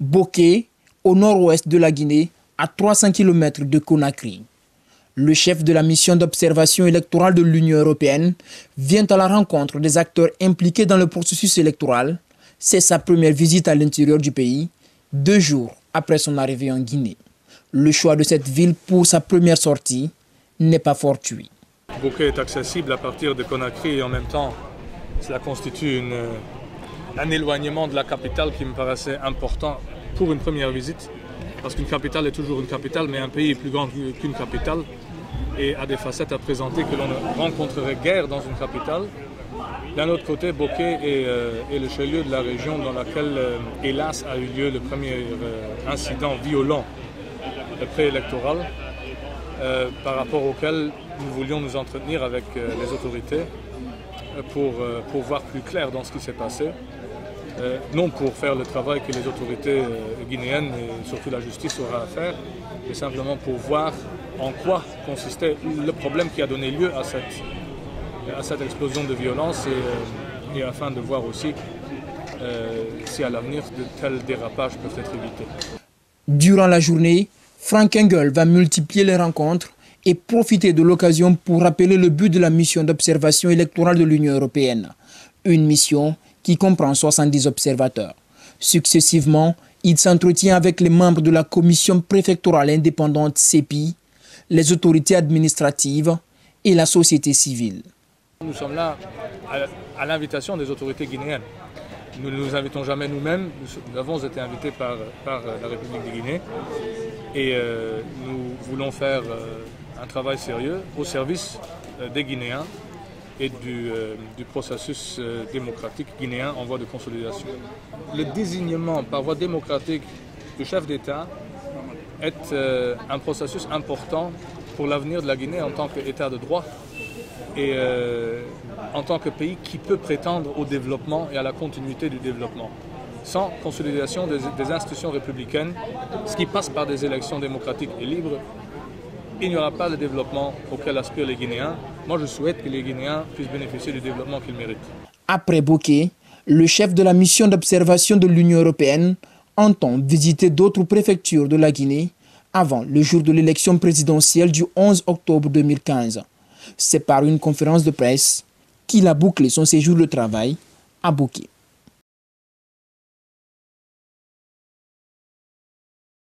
Boké, au nord-ouest de la Guinée, à 300 km de Conakry. Le chef de la mission d'observation électorale de l'Union européenne vient à la rencontre des acteurs impliqués dans le processus électoral. C'est sa première visite à l'intérieur du pays, 2 jours après son arrivée en Guinée. Le choix de cette ville pour sa première sortie n'est pas fortuit. Boké est accessible à partir de Conakry et en même temps, cela constitue un éloignement de la capitale qui me paraissait important pour une première visite. Parce qu'une capitale est toujours une capitale, mais un pays est plus grand qu'une capitale et a des facettes à présenter que l'on ne rencontrerait guère dans une capitale. D'un autre côté, Boké est le chef-lieu de la région dans laquelle, hélas, a eu lieu le premier incident violent préélectoral, par rapport auquel nous voulions nous entretenir avec les autorités pour voir plus clair dans ce qui s'est passé. Non pour faire le travail que les autorités guinéennes et surtout la justice aura à faire, mais simplement pour voir en quoi consistait le problème qui a donné lieu à cette explosion de violence et afin de voir aussi si à l'avenir de tels dérapages peuvent être évités. Durant la journée, Frank Engel va multiplier les rencontres et profiter de l'occasion pour rappeler le but de la mission d'observation électorale de l'Union européenne. Une mission qui comprend 70 observateurs. Successivement, il s'entretient avec les membres de la commission préfectorale indépendante CEPI, les autorités administratives et la société civile. Nous sommes là à l'invitation des autorités guinéennes. Nous ne nous invitons jamais nous-mêmes, nous avons été invités par la République de Guinée et nous voulons faire un travail sérieux au service des Guinéens et du processus démocratique guinéen en voie de consolidation. Le désignement par voie démocratique du chef d'État est un processus important pour l'avenir de la Guinée en tant qu'État de droit et en tant que pays qui peut prétendre au développement et à la continuité du développement. Sans consolidation des institutions républicaines, ce qui passe par des élections démocratiques et libres, il n'y aura pas le développement auquel aspirent les Guinéens. Moi, je souhaite que les Guinéens puissent bénéficier du développement qu'ils méritent. Après Boké, le chef de la mission d'observation de l'Union européenne entend visiter d'autres préfectures de la Guinée avant le jour de l'élection présidentielle du 11 octobre 2015. C'est par une conférence de presse qu'il a bouclé son séjour de travail à Boké.